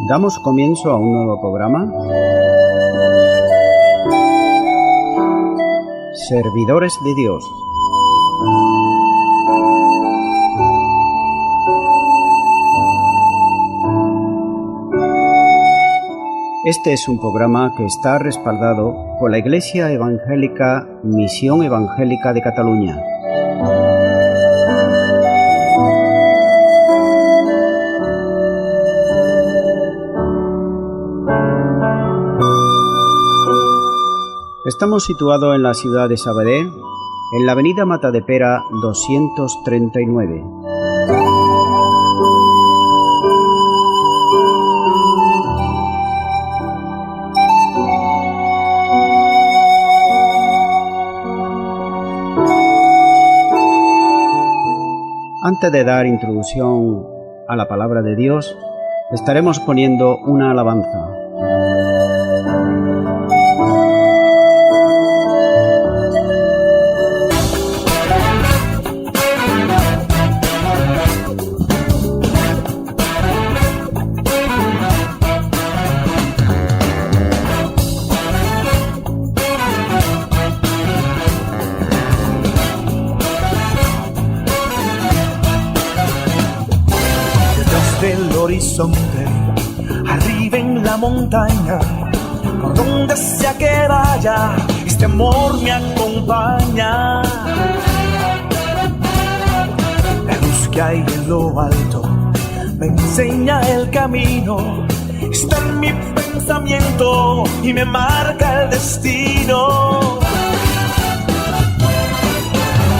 Damos comienzo a un nuevo programa. Servidores de Dios. Este es un programa que está respaldado por la Iglesia Evangélica Misión Evangélica de Cataluña. Estamos situados en la ciudad de Sabadell, en la avenida Matadepera 239. Antes de dar introducción a la palabra de Dios, estaremos poniendo una alabanza. Arriba en la montaña, por donde sea que vaya, este amor me acompaña. La luz que hay en lo alto me enseña el camino, está en mi pensamiento y me marca el destino.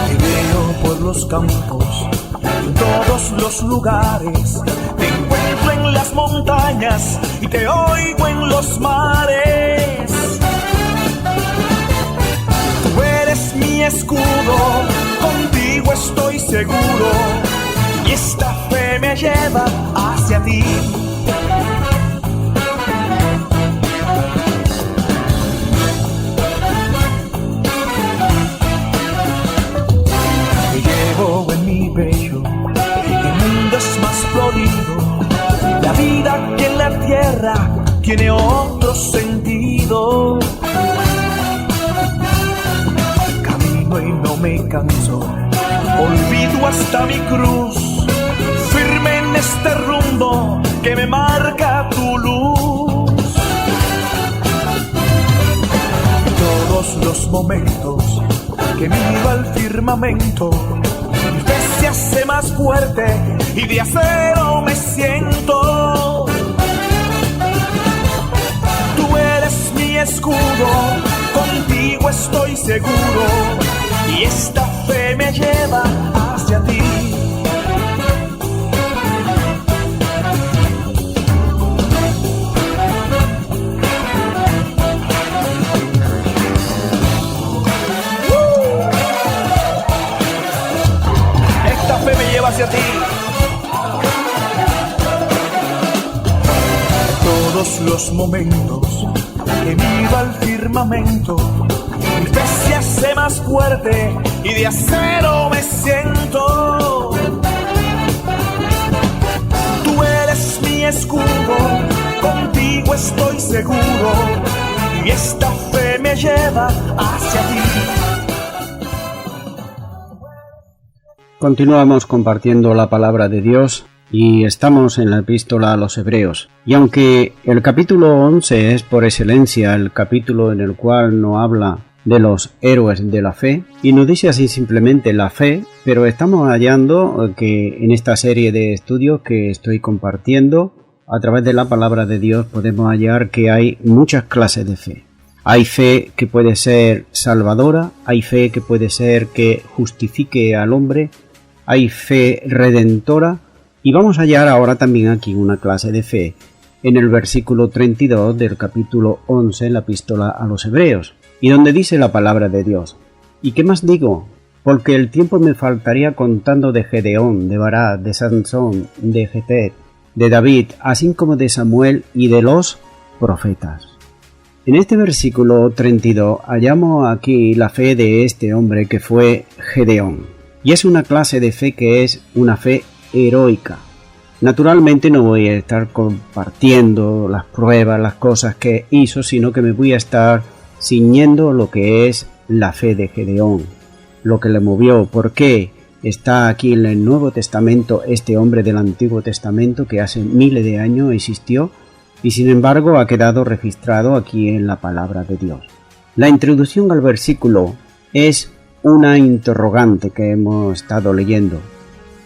Te veo por los campos, en todos los lugares. En las montañas y te oigo en los mares. Tú eres mi escudo, contigo estoy seguro, y esta fe me lleva hacia ti. Te llevo en mi pecho, el mundo es más florido. La vida que en la tierra tiene otro sentido. Camino y no me canso, olvido hasta mi cruz, firme en este rumbo que me marca tu luz. Todos los momentos que miro al firmamento, mi fe se hace más fuerte y de acero me siento. Tú eres mi escudo, contigo estoy seguro, y esta fe me lleva hacia ti. Esta fe me lleva hacia ti. Todos los momentos que miro al firmamento, mi fe se hace más fuerte y de acero me siento. Tú eres mi escudo, contigo estoy seguro, y esta fe me lleva hacia ti. Continuamos compartiendo la palabra de Dios. Y estamos en la epístola a los Hebreos. Y aunque el capítulo 11 es por excelencia el capítulo en el cual nos habla de los héroes de la fe, y nos dice así simplemente la fe, pero estamos hallando que en esta serie de estudios que estoy compartiendo, a través de la palabra de Dios podemos hallar que hay muchas clases de fe. Hay fe que puede ser salvadora, hay fe que puede ser que justifique al hombre, hay fe redentora. Y vamos a hallar ahora también aquí una clase de fe en el versículo 32 del capítulo 11 en la epístola a los Hebreos, y donde dice la palabra de Dios: ¿Y qué más digo? porque el tiempo me faltaría contando de Gedeón, de Barak, de Sansón, de Jefté, de David, así como de Samuel y de los profetas. En este versículo 32 hallamos aquí la fe de este hombre que fue Gedeón, y es una clase de fe que es una fe heroica. Naturalmente no voy a estar compartiendo las pruebas, las cosas que hizo, sino que me voy a estar ciñendo lo que es la fe de Gedeón, lo que le movió, por qué está aquí en el Nuevo Testamento este hombre del Antiguo Testamento que hace miles de años existió y sin embargo ha quedado registrado aquí en la palabra de Dios. La introducción al versículo es una interrogante que hemos estado leyendo,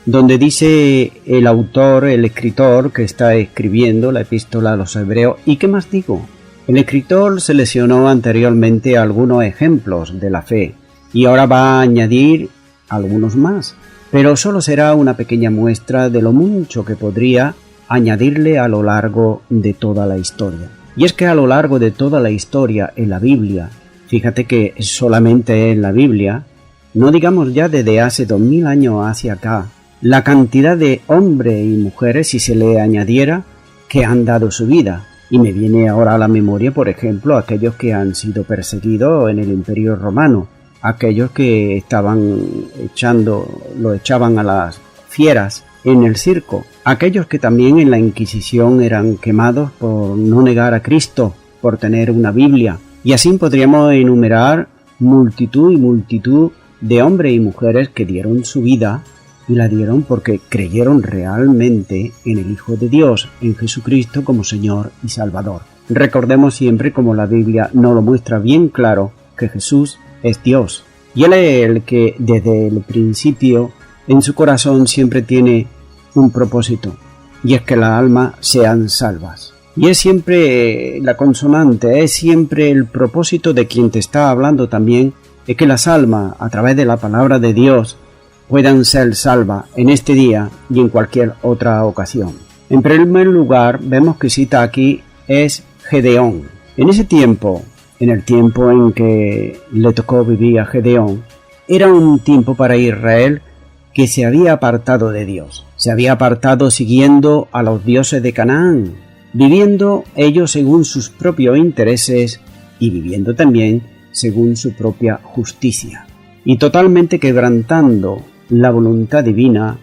donde dice el autor, el escritor que está escribiendo la epístola a los hebreos, ¿y qué más digo? El escritor seleccionó anteriormente algunos ejemplos de la fe y ahora va a añadir algunos más, pero solo será una pequeña muestra de lo mucho que podría añadirle a lo largo de toda la historia. Y es que a lo largo de toda la historia en la Biblia, fíjate que solamente en la Biblia, no digamos ya desde hace 2000 años hacia acá, la cantidad de hombres y mujeres, si se le añadiera, que han dado su vida. Y me viene ahora a la memoria, por ejemplo, aquellos que han sido perseguidos en el Imperio Romano, aquellos que lo echaban a las fieras en el circo, aquellos que también en la Inquisición eran quemados por no negar a Cristo, por tener una Biblia, y así podríamos enumerar multitud y multitud de hombres y mujeres que dieron su vida y la dieron porque creyeron realmente en el Hijo de Dios, en Jesucristo como Señor y Salvador. Recordemos siempre, como la Biblia nos lo muestra bien claro, que Jesús es Dios, y Él es el que desde el principio en su corazón siempre tiene un propósito, y es que las almas sean salvas. Y es siempre la consonante, es siempre el propósito de quien te está hablando también, es que las almas, a través de la palabra de Dios, puedan ser salvas en este día y en cualquier otra ocasión. En primer lugar, vemos que cita aquí es Gedeón. En ese tiempo, en el tiempo en que le tocó vivir a Gedeón, era un tiempo para Israel que se había apartado de Dios. Se había apartado siguiendo a los dioses de Canaán, viviendo ellos según sus propios intereses y viviendo también según su propia justicia, y totalmente quebrantando la voluntad divina,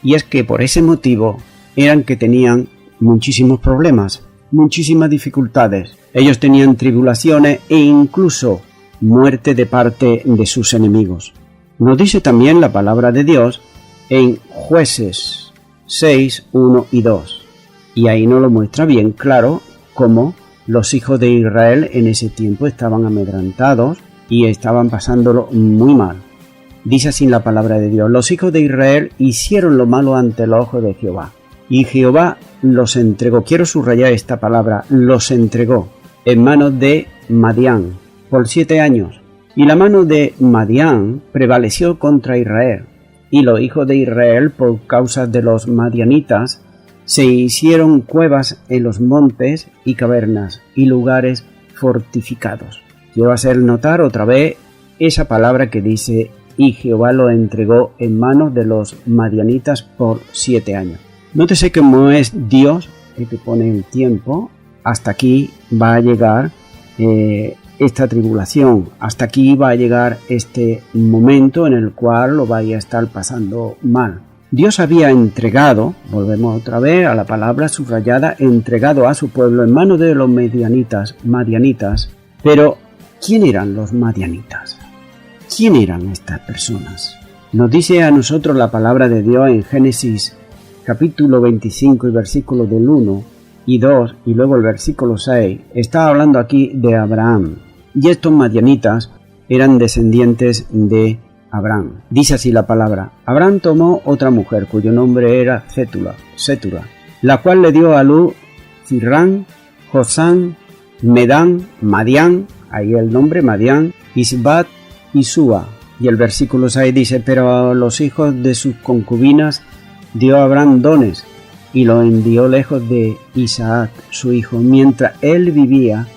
y es que por ese motivo eran que tenían muchísimos problemas, muchísimas dificultades. Ellos tenían tribulaciones e incluso muerte de parte de sus enemigos. Nos dice también la palabra de Dios en Jueces 6, 1 y 2, y ahí nos lo muestra bien claro cómo los hijos de Israel en ese tiempo estaban amedrentados y estaban pasándolo muy mal. Dice así la palabra de Dios: los hijos de Israel hicieron lo malo ante el ojo de Jehová, y Jehová los entregó, quiero subrayar esta palabra, los entregó en manos de Madián por 7 años, y la mano de Madián prevaleció contra Israel, y los hijos de Israel, por causa de los madianitas, se hicieron cuevas en los montes y cavernas y lugares fortificados. Quiero hacer notar otra vez esa palabra que dice: y Jehová lo entregó en manos de los madianitas por 7 años. Nótese cómo es Dios el que pone el tiempo. Hasta aquí va a llegar esta tribulación, hasta aquí va a llegar este momento en el cual lo vaya a estar pasando mal. Dios había entregado, volvemos otra vez a la palabra subrayada, entregado a su pueblo en manos de los madianitas, pero ¿quién eran los madianitas? ¿Quién eran estas personas? Nos dice a nosotros la palabra de Dios en Génesis capítulo 25 y versículo del 1 y 2 y luego el versículo 6. Está hablando aquí de Abraham, y estos madianitas eran descendientes de Abraham. Dice así la palabra: Abraham tomó otra mujer cuyo nombre era Cétura, la cual le dio a luz Cirrán, Josán, Medán, Madián, ahí el nombre Madián, Isbat y Súa. Y el versículo 6 dice: pero a los hijos de sus concubinas dio Abraham dones y lo envió lejos de Isaac su hijo, mientras él vivía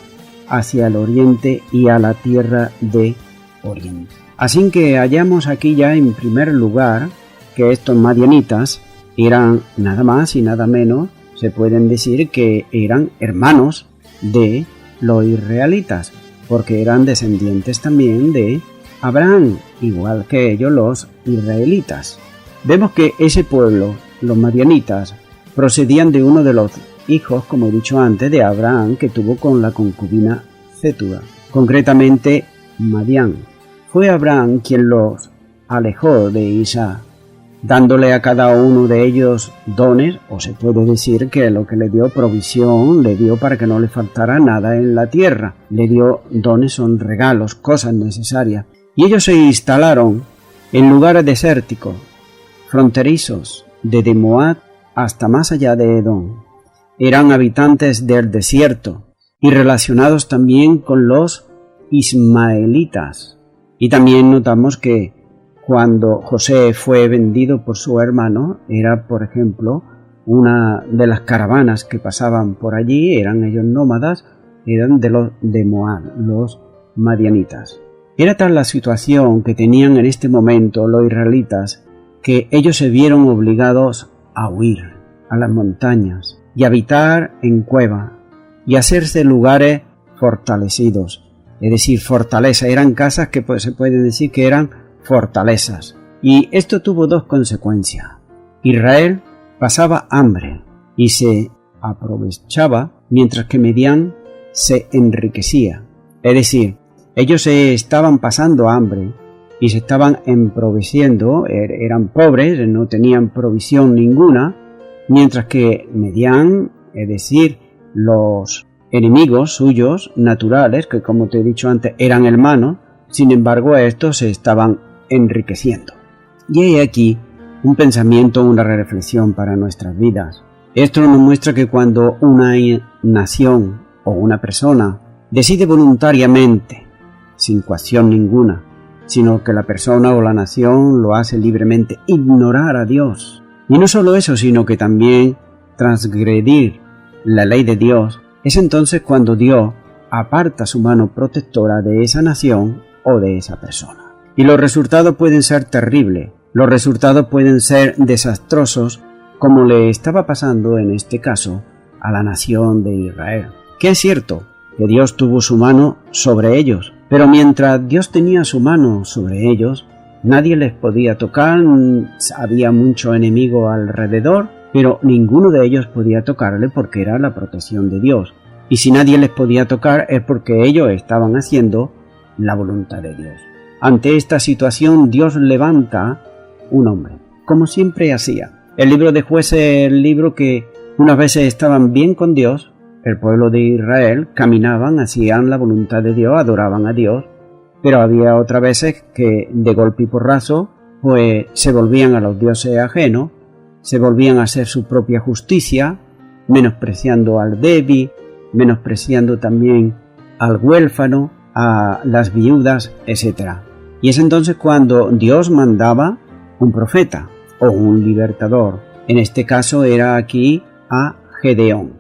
hacia el oriente y a la tierra de oriente. Así que hallamos aquí ya en primer lugar que estos madianitas eran nada más y nada menos, se pueden decir que eran hermanos de los israelitas, porque eran descendientes también de Abraham, igual que ellos los israelitas. Vemos que ese pueblo, los madianitas, procedían de uno de los hijos, como he dicho antes, de Abraham, que tuvo con la concubina Cétura, concretamente Madián. Fue Abraham quien los alejó de Isaac, dándole a cada uno de ellos dones, o se puede decir que lo que le dio provisión, le dio para que no le faltara nada en la tierra. Le dio dones, son regalos, cosas necesarias. Y ellos se instalaron en lugares desérticos, fronterizos, desde Moab hasta más allá de Edom. Eran habitantes del desierto y relacionados también con los ismaelitas. Y también notamos que cuando José fue vendido por su hermano, era, por ejemplo, una de las caravanas que pasaban por allí, eran ellos nómadas, eran de Moab, los madianitas. Era tal la situación que tenían en este momento los israelitas que ellos se vieron obligados a huir a las montañas y habitar en cuevas y hacerse lugares fortalecidos, es decir, fortaleza. Eran casas que se puede decir que eran fortalezas. Y esto tuvo dos consecuencias. Israel pasaba hambre y se aprovechaba, mientras que Madián se enriquecía. Es decir, ellos se estaban pasando hambre y se estaban emproveciendo, eran pobres, no tenían provisión ninguna, mientras que Madián, es decir, los enemigos suyos naturales, que como te he dicho antes eran hermanos, sin embargo estos se estaban enriqueciendo. Y hay aquí un pensamiento, una reflexión para nuestras vidas. Esto nos muestra que cuando una nación o una persona decide voluntariamente, sin coacción ninguna, sino que la persona o la nación lo hace libremente, ignorar a Dios. Y no solo eso, sino que también transgredir la ley de Dios, es entonces cuando Dios aparta su mano protectora de esa nación o de esa persona. Y los resultados pueden ser terribles, los resultados pueden ser desastrosos, como le estaba pasando en este caso a la nación de Israel. Que es cierto que Dios tuvo su mano sobre ellos, pero mientras Dios tenía su mano sobre ellos, nadie les podía tocar, había mucho enemigo alrededor, pero ninguno de ellos podía tocarle porque era la protección de Dios. Y si nadie les podía tocar es porque ellos estaban haciendo la voluntad de Dios. Ante esta situación Dios levanta un hombre, como siempre hacía. El libro de Jueces es el libro que unas veces estaban bien con Dios, el pueblo de Israel, caminaban, hacían la voluntad de Dios, adoraban a Dios, pero había otras veces que de golpe y porrazo pues se volvían a los dioses ajenos, se volvían a hacer su propia justicia, menospreciando al débil, menospreciando también al huérfano, a las viudas, etc. Y es entonces cuando Dios mandaba un profeta o un libertador. En este caso era aquí a Gedeón.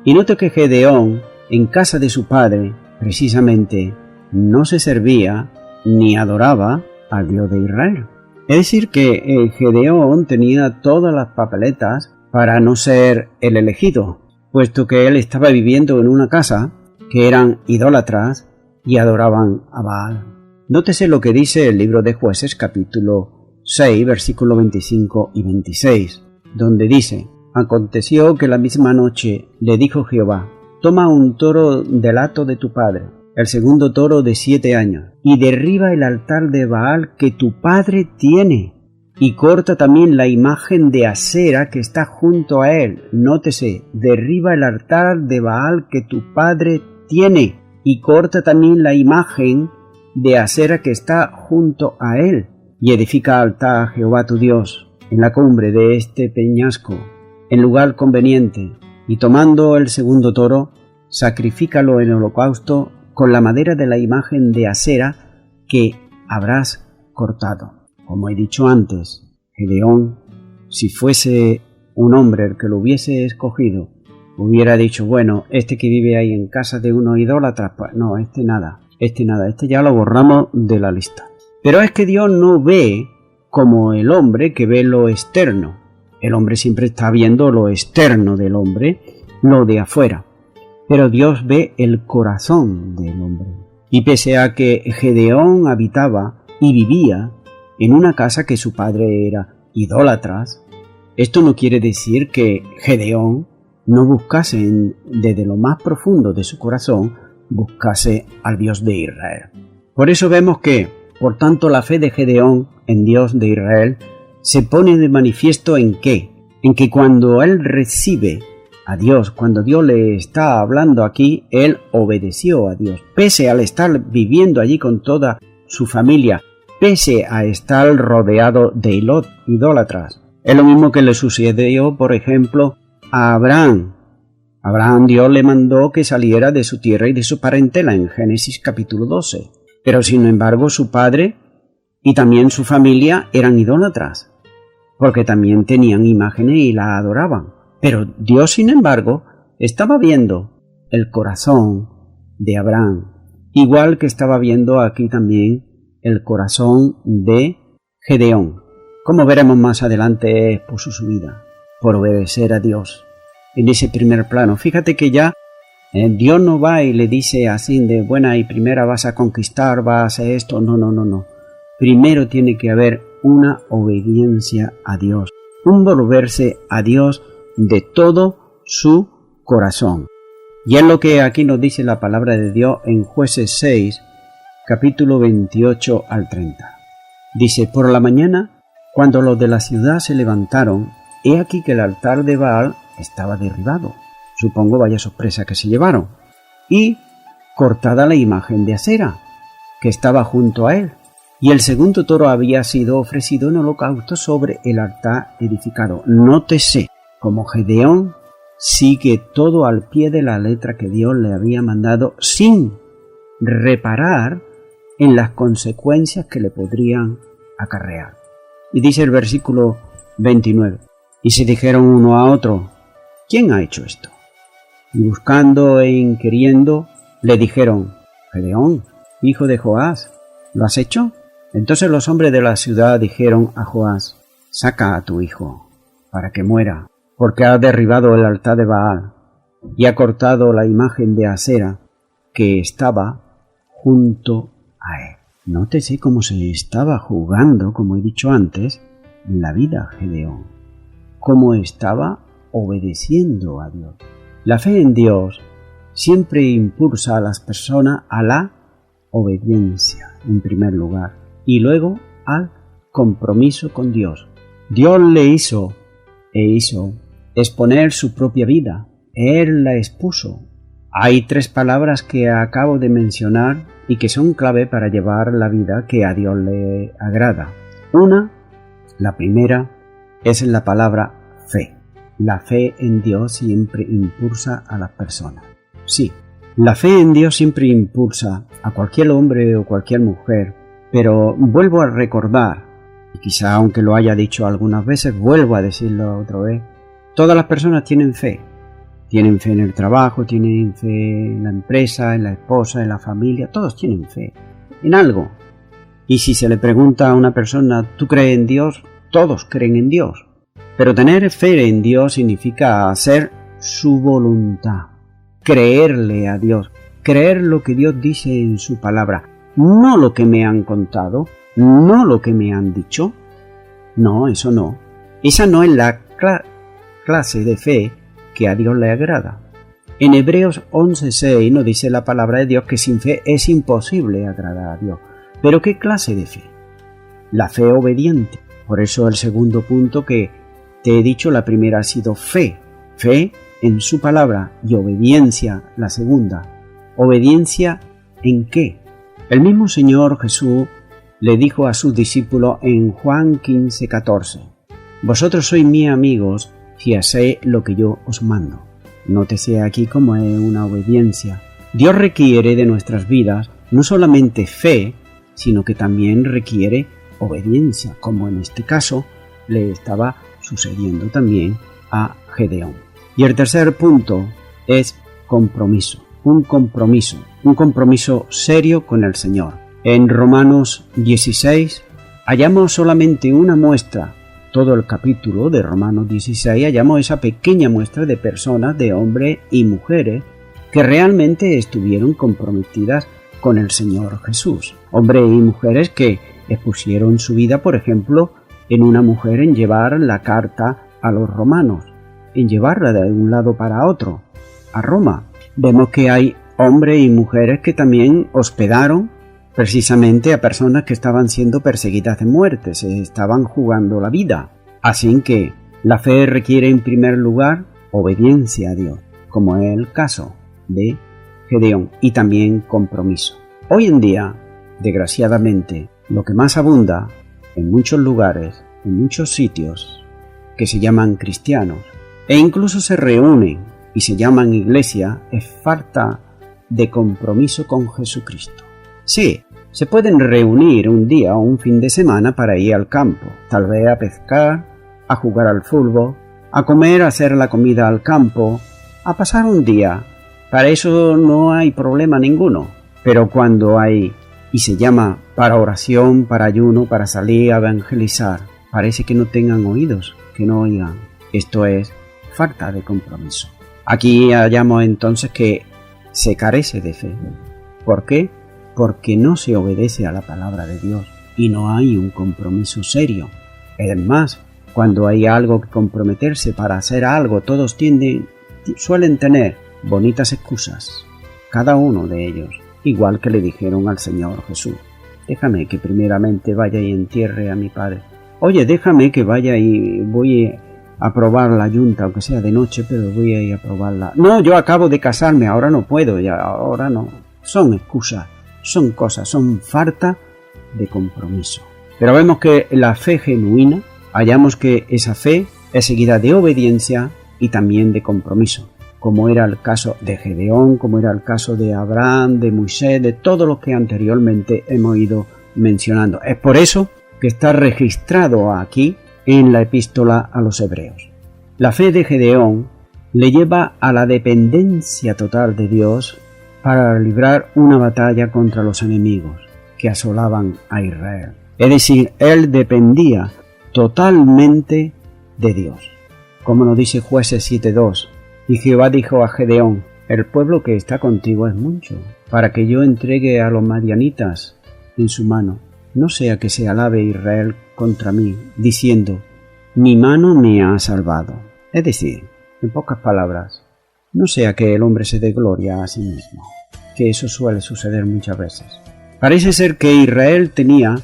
Y note que Gedeón, en casa de su padre, precisamente, no se servía ni adoraba al Dios de Israel. Es decir, que Gedeón tenía todas las papeletas para no ser el elegido, puesto que él estaba viviendo en una casa que eran idólatras y adoraban a Baal. Nótese lo que dice el libro de Jueces, capítulo 6, versículos 25 y 26, donde dice: Aconteció que la misma noche le dijo Jehová: Toma un toro del hato de tu padre, el segundo toro de 7 años, y derriba el altar de Baal que tu padre tiene, y corta también la imagen de Asera que está junto a él. Nótese, derriba el altar de Baal que tu padre tiene, y corta también la imagen de Asera que está junto a él, y edifica altar a Jehová tu Dios en la cumbre de este peñasco, en lugar conveniente, y tomando el segundo toro, sacrifícalo en holocausto con la madera de la imagen de Asera que habrás cortado. Como he dicho antes, Gedeón, si fuese un hombre el que lo hubiese escogido, hubiera dicho: bueno, este que vive ahí en casa de unos idólatras, pues no, este ya lo borramos de la lista. Pero es que Dios no ve como el hombre que ve lo externo. El hombre siempre está viendo lo externo del hombre, lo de afuera. Pero Dios ve el corazón del hombre. Y pese a que Gedeón habitaba y vivía en una casa que su padre era idólatras, esto no quiere decir que Gedeón no buscase desde lo más profundo de su corazón, buscase al Dios de Israel. Por eso vemos que, por tanto, la fe de Gedeón en Dios de Israel se pone de manifiesto en ¿qué? En que cuando él recibe a Dios, cuando Dios le está hablando aquí, él obedeció a Dios. Pese al estar viviendo allí con toda su familia, pese a estar rodeado de idólatras. Es lo mismo que le sucedió, por ejemplo, a Abraham. Abraham, Dios le mandó que saliera de su tierra y de su parentela en Génesis capítulo 12. Pero sin embargo su padre y también su familia eran idólatras, porque también tenían imágenes y la adoraban. Pero Dios, sin embargo, estaba viendo el corazón de Abraham, igual que estaba viendo aquí también el corazón de Gedeón. Como veremos más adelante, expuso su vida por obedecer a Dios. En ese primer plano, fíjate que ya Dios no va y le dice así de buena y primera vas a conquistar, vas a hacer esto. No. Primero tiene que haber una obediencia a Dios, un volverse a Dios de todo su corazón. Y es lo que aquí nos dice la palabra de Dios en Jueces 6, capítulo 28 al 30. Dice, por la mañana, cuando los de la ciudad se levantaron, he aquí que el altar de Baal estaba derribado. Supongo vaya sorpresa que se llevaron. Y cortada la imagen de Acera, que estaba junto a él. Y el segundo toro había sido ofrecido en holocausto sobre el altar edificado. Nótese, como Gedeón sigue todo al pie de la letra que Dios le había mandado sin reparar en las consecuencias que le podrían acarrear. Y dice el versículo 29, y se dijeron uno a otro, ¿quién ha hecho esto? Y buscando e inquiriendo, le dijeron, Gedeón, hijo de Joás, ¿lo has hecho? Entonces los hombres de la ciudad dijeron a Joás, saca a tu hijo, para que muera, porque ha derribado el altar de Baal, y ha cortado la imagen de Acera, que estaba junto a él. Nótese cómo se estaba jugando, como he dicho antes, la vida Gedeón, cómo estaba obedeciendo a Dios. La fe en Dios siempre impulsa a las personas a la obediencia, en primer lugar, y luego al compromiso con Dios. Dios le hizo exponer su propia vida. Él la expuso. Hay tres palabras que acabo de mencionar y que son clave para llevar la vida que a Dios le agrada. La primera, es la palabra fe. La fe en Dios siempre impulsa a las personas. Sí, la fe en Dios siempre impulsa a cualquier hombre o cualquier mujer, pero vuelvo a recordar, y quizá aunque lo haya dicho algunas veces, vuelvo a decirlo otra vez, todas las personas tienen fe. Tienen fe en el trabajo, tienen fe en la empresa, en la esposa, en la familia, todos tienen fe en algo. Y si se le pregunta a una persona, ¿tú crees en Dios? Todos creen en Dios. Pero tener fe en Dios significa hacer su voluntad, creerle a Dios, creer lo que Dios dice en su palabra, no lo que me han contado, no lo que me han dicho. No, eso no. Esa no es la clase de fe que a Dios le agrada. En Hebreos 11:6 nos dice la palabra de Dios que sin fe es imposible agradar a Dios. ¿Pero qué clase de fe? La fe obediente. Por eso el segundo punto que te he dicho, la primera ha sido fe. Fe en su palabra y obediencia, la segunda. ¿Obediencia en qué? El mismo Señor Jesús le dijo a sus discípulos en Juan 15:14, vosotros sois mis amigos si hacéis lo que yo os mando. Nótese aquí cómo es una obediencia. Dios requiere de nuestras vidas no solamente fe, sino que también requiere obediencia, como en este caso le estaba sucediendo también a Gedeón. Y el tercer punto es compromiso, un compromiso serio con el Señor. En Romanos 16 hallamos solamente una muestra. Todo el capítulo de Romanos 16 hallamos esa pequeña muestra de personas, de hombres y mujeres, que realmente estuvieron comprometidas con el Señor Jesús. Hombres y mujeres que expusieron su vida, por ejemplo, en una mujer en llevar la carta a los romanos, en llevarla de un lado para otro, a Roma. Vemos que hay hombres y mujeres que también hospedaron precisamente a personas que estaban siendo perseguidas de muerte, se estaban jugando la vida. Así que la fe requiere en primer lugar obediencia a Dios, como es el caso de Gedeón, y también compromiso. Hoy en día, desgraciadamente, lo que más abunda en muchos lugares, en muchos sitios que se llaman cristianos, e incluso se reúnen y se llaman iglesia, es falta de compromiso con Jesucristo. Sí, se pueden reunir un día o un fin de semana para ir al campo, tal vez a pescar, a jugar al fútbol, a comer, a hacer la comida al campo, a pasar un día. Para eso no hay problema ninguno. Pero cuando hay, y se llama para oración, para ayuno, para salir a evangelizar, parece que no tengan oídos, que no oigan. Esto es falta de compromiso. Aquí hallamos entonces que se carece de fe. ¿Por qué? Porque no se obedece a la palabra de Dios y no hay un compromiso serio. Es más, cuando hay algo que comprometerse para hacer algo, todos suelen tener bonitas excusas, cada uno de ellos, igual que le dijeron al Señor Jesús: déjame que primeramente vaya y entierre a mi padre. Oye, déjame que vaya y voy a probar la yunta, aunque sea de noche, pero voy a ir a probarla. No, yo acabo de casarme, ahora no puedo, ya ahora no. Son excusas, son cosas, son falta de compromiso. Pero vemos que la fe genuina, hallamos que esa fe es seguida de obediencia y también de compromiso, como era el caso de Gedeón, como era el caso de Abraham, de Moisés, de todos los que anteriormente hemos ido mencionando. Es por eso que está registrado aquí en la epístola a los Hebreos. La fe de Gedeón le lleva a la dependencia total de Dios para librar una batalla contra los enemigos que asolaban a Israel. Es decir, él dependía totalmente de Dios. Como nos dice Jueces 7:2, y Jehová dijo a Gedeón: el pueblo que está contigo es mucho, para que yo entregue a los madianitas en su mano. No sea que se alabe Israel contra mí, diciendo: mi mano me ha salvado. Es decir, en pocas palabras, no sea que el hombre se dé gloria a sí mismo, que eso suele suceder muchas veces. Parece ser que Israel tenía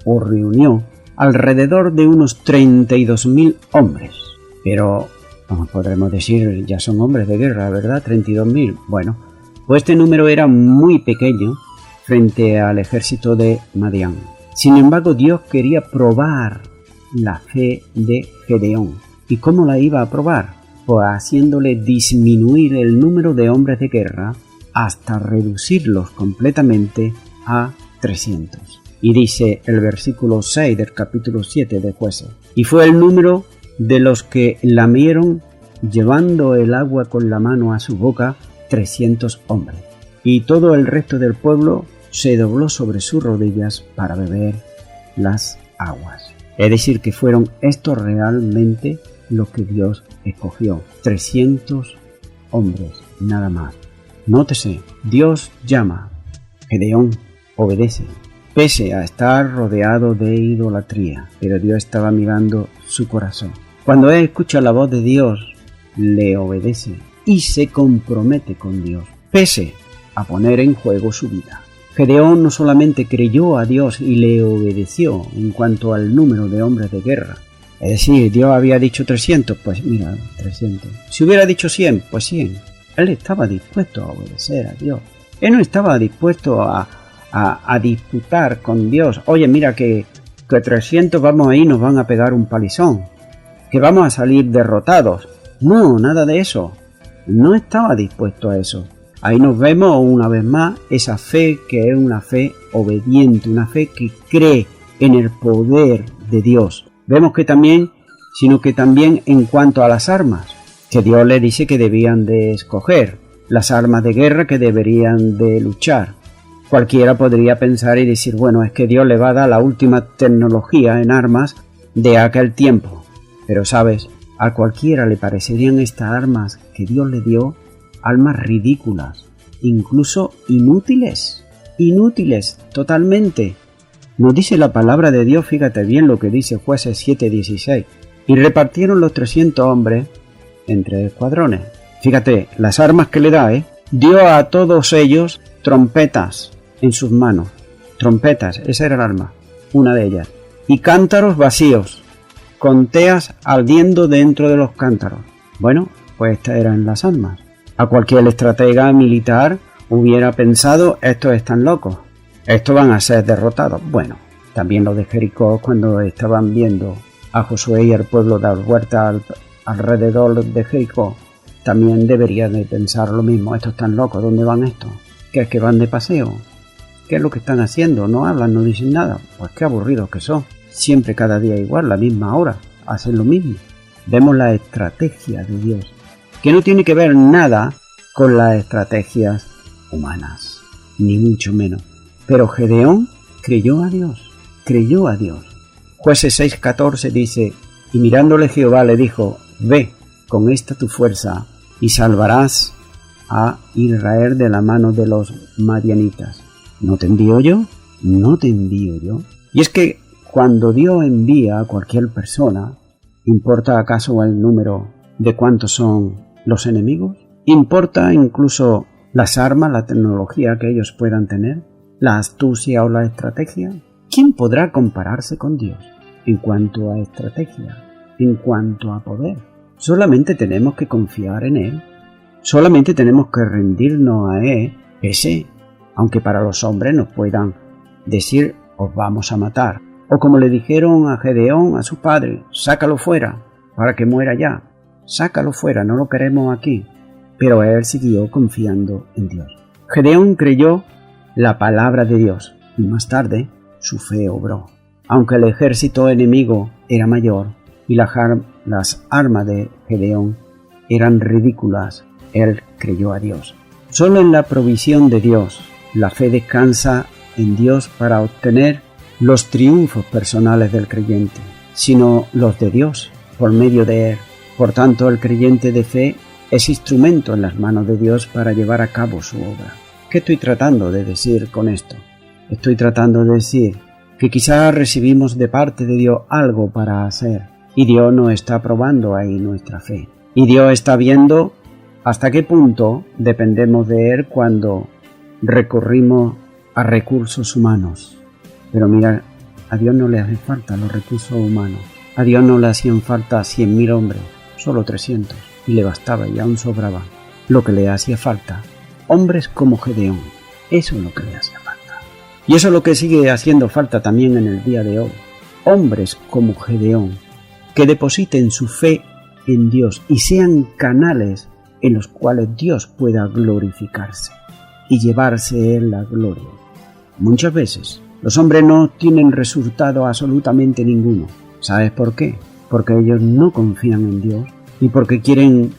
o reunió alrededor de unos 32.000 hombres, pero como podremos decir, ya son hombres de guerra, ¿verdad? 32.000. Bueno, pues este número era muy pequeño frente al ejército de Madián. Sin embargo, Dios quería probar la fe de Gedeón. ¿Y cómo la iba a probar? Pues haciéndole disminuir el número de hombres de guerra hasta reducirlos completamente a 300. Y dice el versículo 6 del capítulo 7 de Jueces: y fue el número de los que lamieron, llevando el agua con la mano a su boca, 300 hombres. Y todo el resto del pueblo se dobló sobre sus rodillas para beber las aguas. Es decir, que fueron estos realmente los que Dios escogió. 300 hombres, nada más. Nótese, Dios llama. Gedeón obedece, pese a estar rodeado de idolatría, pero Dios estaba mirando su corazón. Cuando él escucha la voz de Dios, le obedece y se compromete con Dios, pese a poner en juego su vida. Gedeón no solamente creyó a Dios y le obedeció en cuanto al número de hombres de guerra. Es decir, Dios había dicho 300, pues mira, 300. Si hubiera dicho 100, pues 100. Él estaba dispuesto a obedecer a Dios. Él no estaba dispuesto a disputar con Dios. Oye, mira que 300 vamos ahí, nos van a pegar un palizón, que vamos a salir derrotados. No, nada de eso. No estaba dispuesto a eso. Ahí nos vemos una vez más esa fe que es una fe obediente, una fe que cree en el poder de Dios. Vemos que también, sino que también en cuanto a las armas, que Dios le dice que debían de escoger, las armas de guerra que deberían de luchar. Cualquiera podría pensar y decir, bueno, es que Dios le va a dar la última tecnología en armas de aquel tiempo. Pero sabes, a cualquiera le parecerían estas armas que Dios le dio armas ridículas, incluso inútiles totalmente. Nos dice la palabra de Dios, fíjate bien lo que dice Jueces 7:16. Y repartieron los 300 hombres entre escuadrones. Fíjate, las armas que le da, dio a todos ellos trompetas en sus manos. Trompetas, esa era el arma, una de ellas. Y cántaros vacíos, con teas ardiendo dentro de los cántaros. Bueno, pues estas eran las armas. A cualquier estratega militar hubiera pensado, estos están locos, estos van a ser derrotados. Bueno, también los de Jericó, cuando estaban viendo a Josué y al pueblo dar vuelta alrededor de Jericó, también deberían de pensar lo mismo. Estos están locos, ¿dónde van estos? ¿Qué es que van de paseo? ¿Qué es lo que están haciendo? No hablan, no dicen nada. Pues qué aburridos que son. Siempre cada día igual, la misma hora, hacen lo mismo. Vemos la estrategia de Dios, que no tiene que ver nada con las estrategias humanas, ni mucho menos. Pero Gedeón creyó a Dios. Jueces 6:14 dice, y mirándole Jehová le dijo, ve con esta tu fuerza y salvarás a Israel de la mano de los madianitas. ¿No te envío yo? Y es que cuando Dios envía a cualquier persona, ¿importa acaso el número de cuántos son los enemigos? ¿Importa incluso las armas, la tecnología que ellos puedan tener? ¿La astucia o la estrategia? ¿Quién podrá compararse con Dios en cuanto a estrategia, en cuanto a poder? Solamente tenemos que confiar en Él. Solamente tenemos que rendirnos a Él, aunque para los hombres nos puedan decir, os vamos a matar. O como le dijeron a Gedeón, a su padre, sácalo fuera, para que muera ya. Sácalo fuera, no lo queremos aquí. Pero él siguió confiando en Dios. Gedeón creyó la palabra de Dios y más tarde su fe obró. Aunque el ejército enemigo era mayor y las armas de Gedeón eran ridículas, él creyó a Dios. Solo en la provisión de Dios, la fe descansa en Dios para obtener los triunfos personales del creyente, sino los de Dios por medio de él. Por tanto, el creyente de fe es instrumento en las manos de Dios para llevar a cabo su obra. ¿Qué estoy tratando de decir con esto? Estoy tratando de decir que quizás recibimos de parte de Dios algo para hacer y Dios nos está probando ahí nuestra fe. Y Dios está viendo hasta qué punto dependemos de Él cuando recurrimos a recursos humanos. Pero mira, a Dios no le hacen falta los recursos humanos. A Dios no le hacían falta 100.000 hombres, solo 300, y le bastaba y aún sobraba. Lo que le hacía falta, hombres como Gedeón, eso es lo que le hacía falta. Y eso es lo que sigue haciendo falta también en el día de hoy. Hombres como Gedeón, que depositen su fe en Dios y sean canales en los cuales Dios pueda glorificarse y llevarse Él la gloria. Muchas veces los hombres no tienen resultado absolutamente ninguno. ¿Sabes por qué? Porque ellos no confían en Dios y porque quieren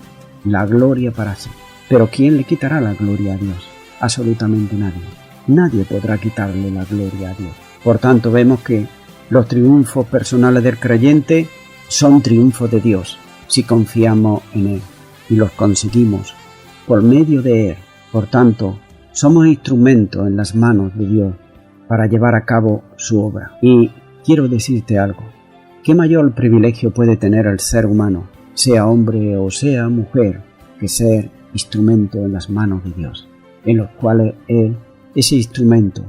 la gloria para sí. Pero ¿quién le quitará la gloria a Dios? Absolutamente nadie. Nadie podrá quitarle la gloria a Dios. Por tanto, vemos que los triunfos personales del creyente son triunfos de Dios si confiamos en Él y los conseguimos por medio de Él. Por tanto, somos instrumentos en las manos de Dios para llevar a cabo su obra. Y quiero decirte algo. ¿Qué mayor privilegio puede tener el ser humano, sea hombre o sea mujer, que ser instrumento en las manos de Dios, en los cuales Él, ese instrumento,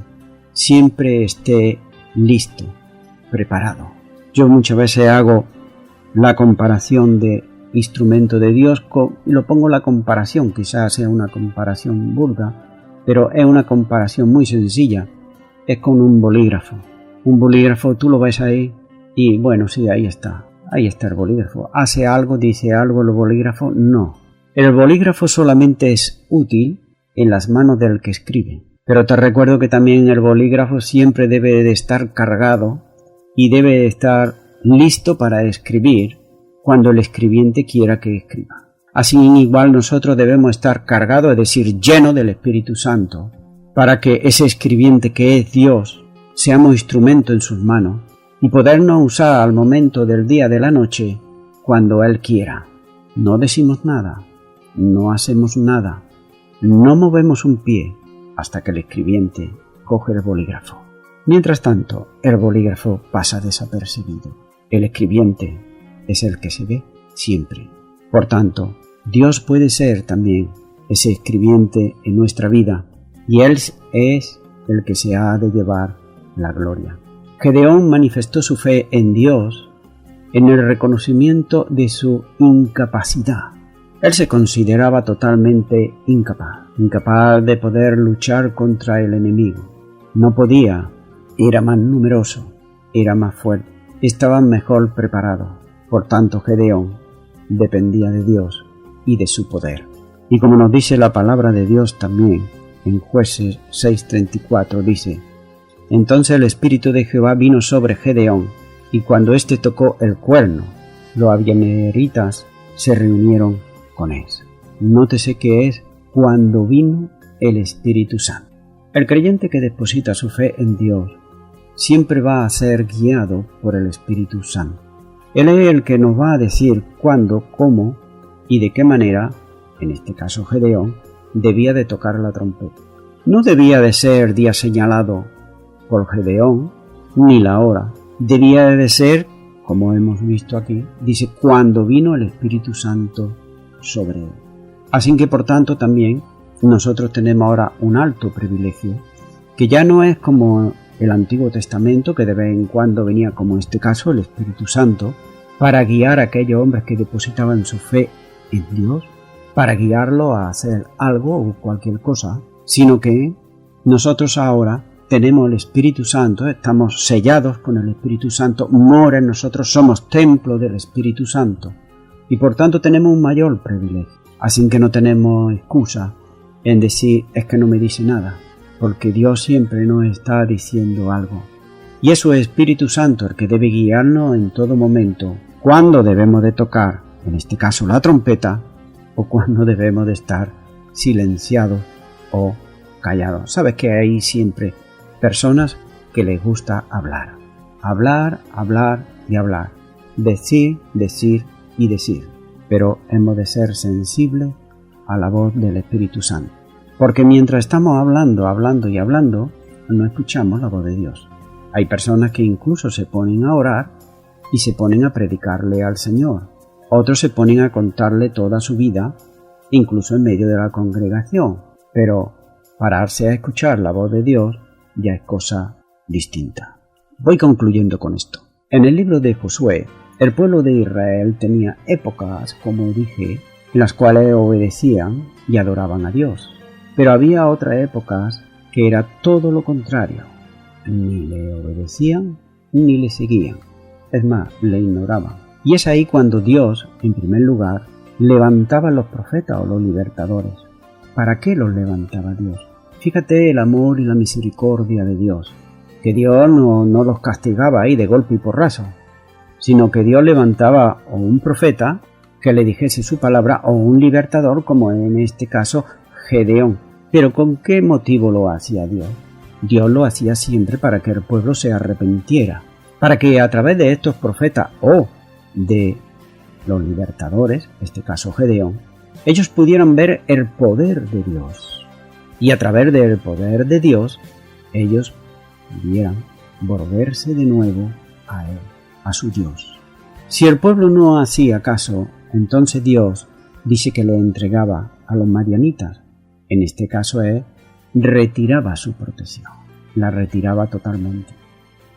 siempre esté listo, preparado? Yo muchas veces hago la comparación de instrumento de Dios, lo pongo la comparación, quizás sea una comparación vulgar, pero es una comparación muy sencilla, es con un bolígrafo. Un bolígrafo tú lo ves ahí y bueno, sí, ahí está el bolígrafo. ¿Hace algo, dice algo el bolígrafo? No. El bolígrafo solamente es útil en las manos del que escribe. Pero te recuerdo que también el bolígrafo siempre debe de estar cargado y debe de estar listo para escribir cuando el escribiente quiera que escriba. Así igual nosotros debemos estar cargados, es decir, llenos del Espíritu Santo, para que ese escribiente que es Dios seamos instrumento en sus manos y podernos usar al momento del día de la noche cuando Él quiera. No decimos nada, no hacemos nada, no movemos un pie hasta que el escribiente coge el bolígrafo. Mientras tanto, el bolígrafo pasa desapercibido. El escribiente es el que se ve siempre. Por tanto, Dios puede ser también ese escribiente en nuestra vida y Él es el que se ha de llevar la gloria. Gedeón manifestó su fe en Dios en el reconocimiento de su incapacidad. Él se consideraba totalmente incapaz de poder luchar contra el enemigo. No podía, era más numeroso, era más fuerte, estaba mejor preparado. Por tanto, Gedeón dependía de Dios y de su poder. Y como nos dice la palabra de Dios también, en Jueces 6:34 dice: Entonces el Espíritu de Jehová vino sobre Gedeón, y cuando éste tocó el cuerno, los abiameritas se reunieron con él. Nótese que es cuando vino el Espíritu Santo. El creyente que deposita su fe en Dios siempre va a ser guiado por el Espíritu Santo. Él es el que nos va a decir cuándo, cómo y de qué manera, en este caso Gedeón, debía de tocar la trompeta. No debía de ser día señalado por Gedeón, ni la hora. Debía de ser, como hemos visto aquí, dice, cuando vino el Espíritu Santo sobre él. Así que, por tanto, también nosotros tenemos ahora un alto privilegio, que ya no es como el Antiguo Testamento, que de vez en cuando venía, como en este caso, el Espíritu Santo, para guiar a aquellos hombres que depositaban su fe en Dios, para guiarlo a hacer algo o cualquier cosa, sino que nosotros ahora tenemos el Espíritu Santo, estamos sellados con el Espíritu Santo, mora en nosotros, somos templo del Espíritu Santo y por tanto tenemos un mayor privilegio. Así que no tenemos excusa en decir es que no me dice nada, porque Dios siempre nos está diciendo algo. Y es su Espíritu Santo el que debe guiarnos en todo momento, cuando debemos de tocar, en este caso la trompeta, o cuando debemos de estar silenciados o callados. Sabes que hay siempre personas que les gusta hablar, hablar y hablar, decir y decir, pero hemos de ser sensibles a la voz del Espíritu Santo, porque mientras estamos hablando y hablando, no escuchamos la voz de Dios. Hay personas que incluso se ponen a orar y se ponen a predicarle al Señor. Otros se ponen a contarle toda su vida, incluso en medio de la congregación, pero pararse a escuchar la voz de Dios ya es cosa distinta. Voy concluyendo con esto. En el libro de Josué, el pueblo de Israel tenía épocas, como dije, en las cuales obedecían y adoraban a Dios, pero había otras épocas que era todo lo contrario. Ni le obedecían ni le seguían, es más, le ignoraban. Y es ahí cuando Dios, en primer lugar, levantaba a los profetas o los libertadores. ¿Para qué los levantaba Dios? Fíjate el amor y la misericordia de Dios, que Dios no los castigaba ahí de golpe y porrazo, sino que Dios levantaba o un profeta que le dijese su palabra o un libertador, como en este caso Gedeón. Pero ¿con qué motivo lo hacía Dios? Dios lo hacía siempre para que el pueblo se arrepintiera, para que a través de estos profetas o de los libertadores, en este caso Gedeón, ellos pudieran ver el poder de Dios. Y a través del poder de Dios, ellos pudieran volverse de nuevo a Él, a su Dios. Si el pueblo no hacía caso, entonces Dios dice que le entregaba a los madianitas. En este caso Él retiraba su protección, la retiraba totalmente.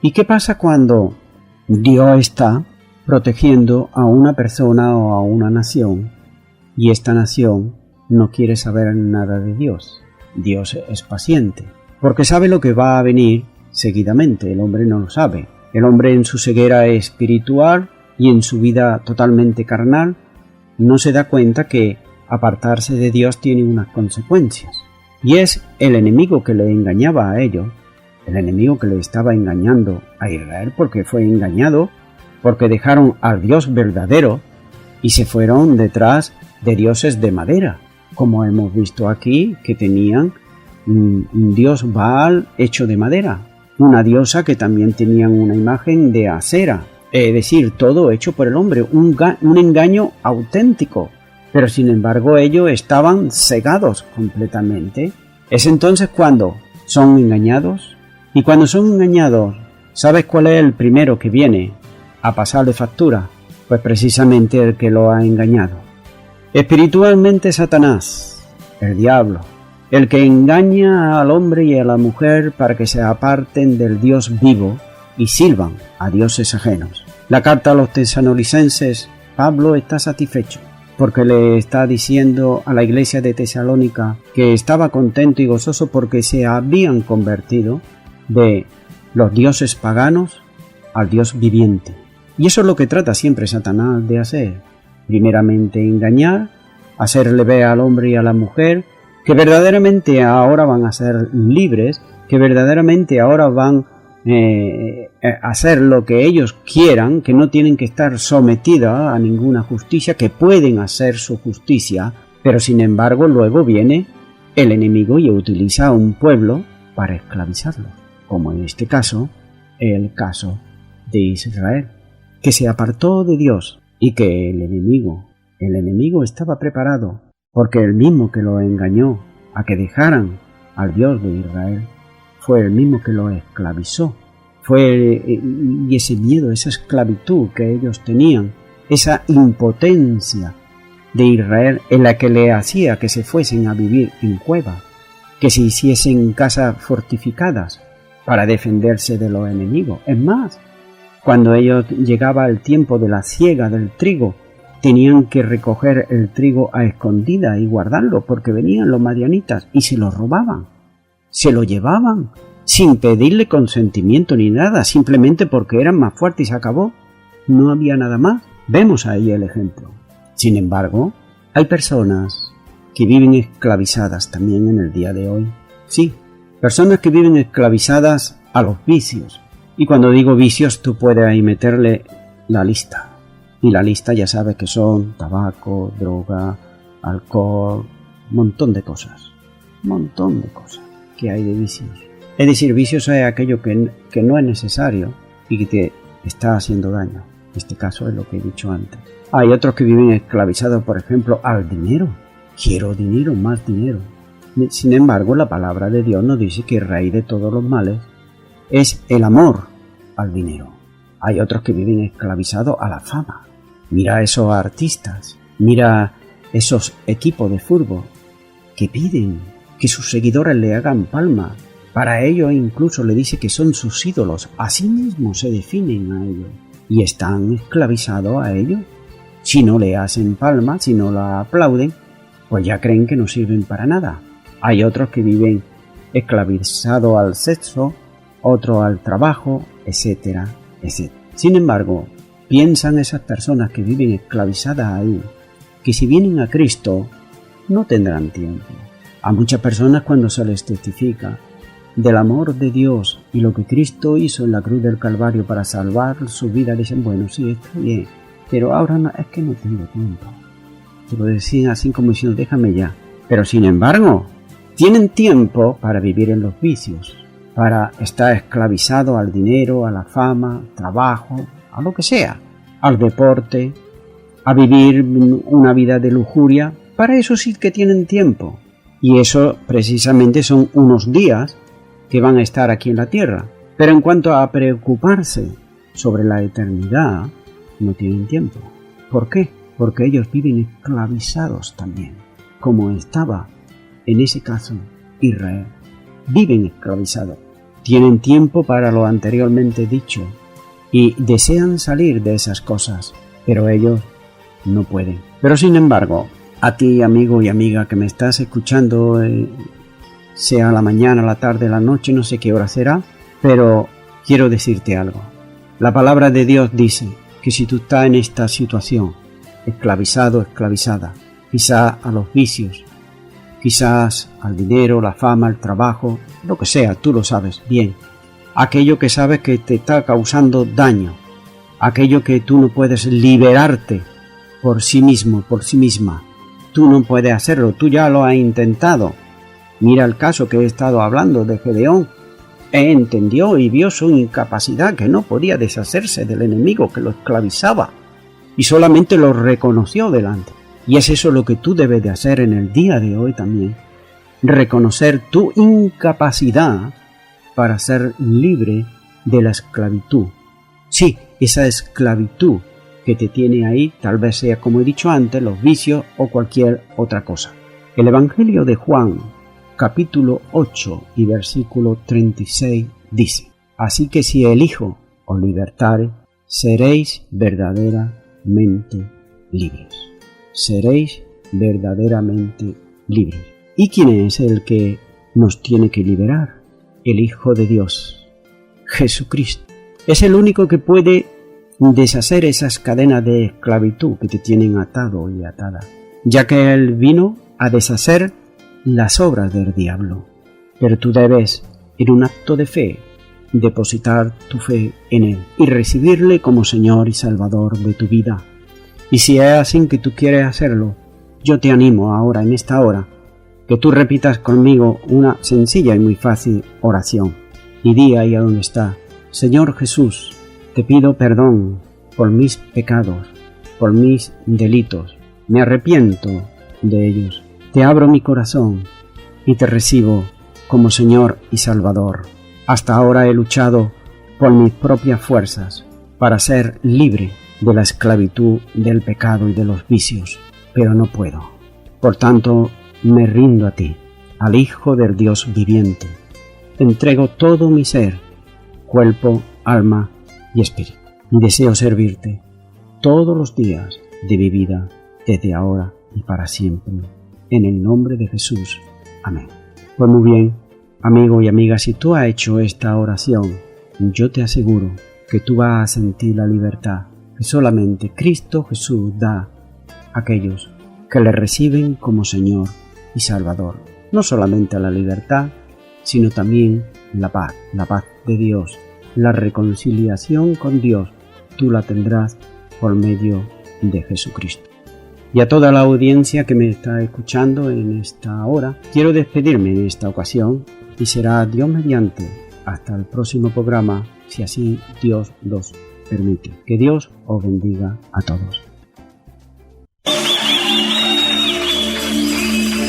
¿Y qué pasa cuando Dios está protegiendo a una persona o a una nación y esta nación no quiere saber nada de Dios? Dios es paciente, porque sabe lo que va a venir seguidamente. El hombre no lo sabe. El hombre en su ceguera espiritual y en su vida totalmente carnal no se da cuenta que apartarse de Dios tiene unas consecuencias. Y es el enemigo que le engañaba a ellos, el enemigo que le estaba engañando a Israel, porque fue engañado, porque dejaron al Dios verdadero y se fueron detrás de dioses de madera, como hemos visto aquí, que tenían un dios Baal hecho de madera, una diosa que también tenían una imagen de Asera, es decir, todo hecho por el hombre, un engaño auténtico, pero sin embargo ellos estaban cegados completamente. Es entonces cuando son engañados, y cuando son engañados, ¿sabes cuál es el primero que viene a pasarle factura? Pues precisamente el que lo ha engañado. Espiritualmente Satanás, el diablo, el que engaña al hombre y a la mujer para que se aparten del Dios vivo y sirvan a dioses ajenos. La carta a los tesalonicenses, Pablo está satisfecho porque le está diciendo a la iglesia de Tesalónica que estaba contento y gozoso porque se habían convertido de los dioses paganos al Dios viviente. Y eso es lo que trata siempre Satanás de hacer. Primeramente engañar, hacerle ver al hombre y a la mujer que verdaderamente ahora van a ser libres, que verdaderamente ahora van a hacer lo que ellos quieran, que no tienen que estar sometidos a ninguna justicia, que pueden hacer su justicia, pero sin embargo luego viene el enemigo y utiliza a un pueblo para esclavizarlo, como en este caso, el caso de Israel, que se apartó de Dios y que el enemigo estaba preparado, porque el mismo que lo engañó a que dejaran al Dios de Israel, fue el mismo que lo esclavizó. Y ese miedo, esa esclavitud que ellos tenían, esa impotencia de Israel en la que le hacía que se fuesen a vivir en cuevas, que se hiciesen casas fortificadas para defenderse de los enemigos. Es más, cuando ellos llegaba el tiempo de la siega del trigo, tenían que recoger el trigo a escondidas y guardarlo, porque venían los madianitas y se lo robaban. Se lo llevaban sin pedirle consentimiento ni nada, simplemente porque eran más fuertes y se acabó. No había nada más. Vemos ahí el ejemplo. Sin embargo, hay personas que viven esclavizadas también en el día de hoy. Sí, personas que viven esclavizadas a los vicios. Y cuando digo vicios, tú puedes ahí meterle la lista. Y la lista ya sabes que son tabaco, droga, alcohol, montón de cosas que hay de vicios. Es decir, vicios es aquello que no es necesario y que te está haciendo daño. En este caso es lo que he dicho antes. Hay otros que viven esclavizados, por ejemplo, al dinero. Quiero dinero, más dinero. Sin embargo, la palabra de Dios nos dice que raíz de todos los males es el amor al dinero. Hay otros que viven esclavizados a la fama. Mira a esos artistas, mira esos equipos de fútbol que piden que sus seguidores le hagan palmas. Para ellos incluso le dice que son sus ídolos. Así mismo se definen a ellos. Y están esclavizados a ellos. Si no le hacen palmas, si no la aplauden, pues ya creen que no sirven para nada. Hay otros que viven esclavizados al sexo, otros al trabajo, etcétera, etcétera. Sin embargo, piensan esas personas que viven esclavizadas ahí, que si vienen a Cristo, no tendrán tiempo. A muchas personas cuando se les testifica del amor de Dios y lo que Cristo hizo en la cruz del Calvario para salvar su vida, dicen, bueno, sí, está bien, pero ahora no, es que no tengo tiempo. Se lo decían así como diciendo, déjame ya. Pero sin embargo, tienen tiempo para vivir en los vicios, para estar esclavizado al dinero, a la fama, trabajo, a lo que sea, al deporte, a vivir una vida de lujuria. Para eso sí que tienen tiempo. Y eso precisamente son unos días que van a estar aquí en la tierra. Pero en cuanto a preocuparse sobre la eternidad, no tienen tiempo. ¿Por qué? Porque ellos viven esclavizados también, como estaba en ese caso Israel. Viven esclavizados. Tienen tiempo para lo anteriormente dicho y desean salir de esas cosas, pero ellos no pueden. Pero sin embargo, a ti, amigo y amiga que me estás escuchando, sea la mañana, la tarde, la noche, no sé qué hora será, pero quiero decirte algo. La palabra de Dios dice que si tú estás en esta situación, esclavizado, esclavizada, quizás a los vicios, quizás al dinero, la fama, el trabajo, lo que sea, tú lo sabes bien. Aquello que sabes que te está causando daño, aquello que tú no puedes liberarte por sí mismo, por sí misma. Tú no puedes hacerlo, tú ya lo has intentado Mira el caso que he estado hablando de Gedeón. Entendió y vio su incapacidad, que no podía deshacerse del enemigo que lo esclavizaba, y solamente lo reconoció delante. Y es eso lo que tú debes de hacer en el día de hoy también. Reconocer tu incapacidad para ser libre de la esclavitud. Sí, esa esclavitud que te tiene ahí, tal vez sea, como he dicho antes, los vicios o cualquier otra cosa. El Evangelio de Juan, capítulo 8 y versículo 36 dice: así que si el Hijo os libertare, seréis verdaderamente libres. Seréis verdaderamente libres. ¿Y quién es el que nos tiene que liberar? El Hijo de Dios, Jesucristo. Es el único que puede deshacer esas cadenas de esclavitud que te tienen atado y atada, ya que Él vino a deshacer las obras del diablo. Pero tú debes, en un acto de fe, depositar tu fe en Él y recibirle como Señor y Salvador de tu vida. Y si es así que tú quieres hacerlo, yo te animo ahora, en esta hora, que tú repitas conmigo una sencilla y muy fácil oración. Y di ahí a donde está: Señor Jesús, te pido perdón por mis pecados, por mis delitos. Me arrepiento de ellos. Te abro mi corazón y te recibo como Señor y Salvador. Hasta ahora he luchado por mis propias fuerzas para ser libre de la esclavitud del pecado y de los vicios, pero no puedo. Por tanto, me rindo a ti, al Hijo del Dios viviente. Entrego todo mi ser, cuerpo, alma y espíritu. Y deseo servirte todos los días de mi vida, desde ahora y para siempre. En el nombre de Jesús. Amén. Pues muy bien, amigo y amiga, si tú has hecho esta oración, yo te aseguro que tú vas a sentir la libertad que solamente Cristo Jesús da a aquellos que le reciben como Señor y Salvador. No solamente la libertad, sino también la paz de Dios, la reconciliación con Dios. Tú la tendrás por medio de Jesucristo. Y a toda la audiencia que me está escuchando en esta hora, quiero despedirme en esta ocasión y será Dios mediante hasta el próximo programa, si así Dios los permite. Que Dios os bendiga a todos.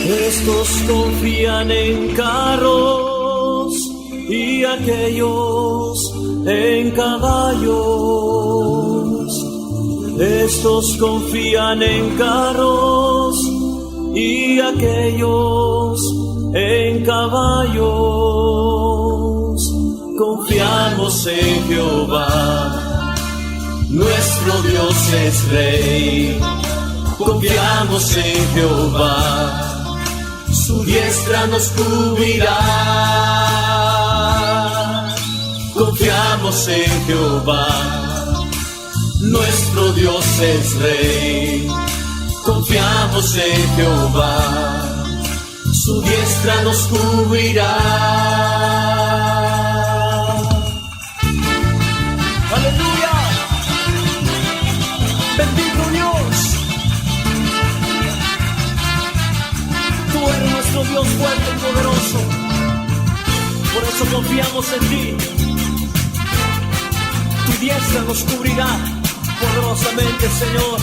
Estos confían en carros y aquellos en caballos. Estos confían en carros y aquellos en caballos. Confiamos en Jehová, nuestro Dios es Rey. Confiamos en Jehová, su diestra nos cubrirá. Confiamos en Jehová, nuestro Dios es Rey. Confiamos en Jehová, su diestra nos cubrirá. ¡Aleluya! ¡Bendito Dios! Tú eres nuestro Dios fuerte y poderoso. Por eso confiamos en ti. Tu diestra nos cubrirá poderosamente, Señor.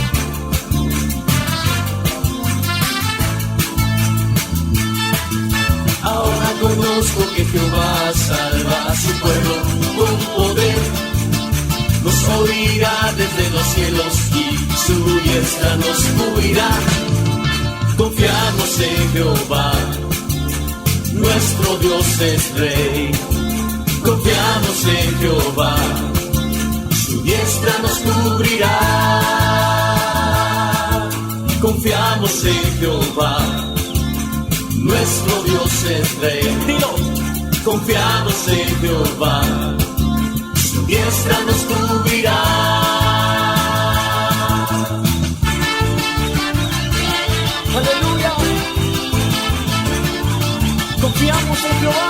Ahora conozco que Jehová salva a su pueblo con poder. Nos oirá desde los cielos y su diestra nos cubrirá. Confiamos en Jehová, nuestro Dios es Rey. Confiamos en Jehová, su diestra nos cubrirá. Confiamos en Jehová, nuestro Dios es Rey. Dilo. Confiamos en Jehová, su diestra nos cubrirá. Aleluya. Confiamos en Jehová.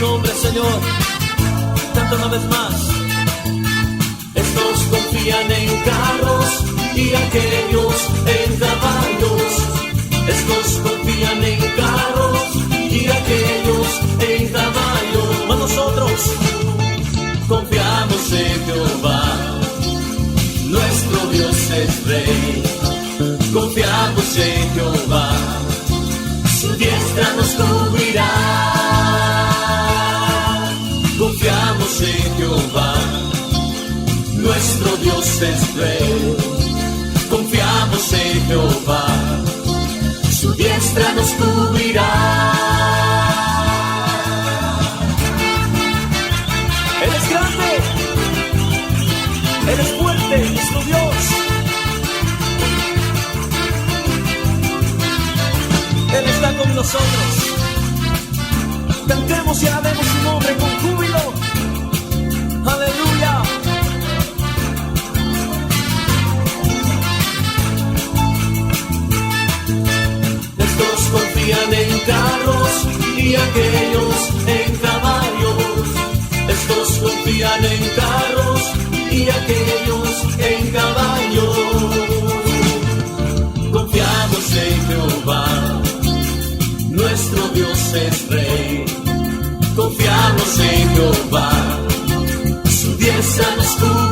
nombre, Señor. Canta una vez más. Estos confían en carros y aquellos en caballos. Estos confían en carros y aquellos en caballos. Mas nosotros confiamos en Jehová. Nuestro Dios es Rey. Confiamos en Jehová. Su diestra nos cubrirá. Confiamos en Jehová. Nuestro Dios es Rey. Confiamos en Jehová. Su diestra nos cubrirá. Él es grande. Él es fuerte, nuestro Dios. Él está con nosotros. Cantemos y alabemos su nombre con júbilo. Aleluya. Estos confían en carros y aquellos en caballos. Estos confían en carros y aquellos en caballos. Confiamos en Jehová. Nuestro Dios es Rey. Confiamos en Jehová. Su diestra nos cubre.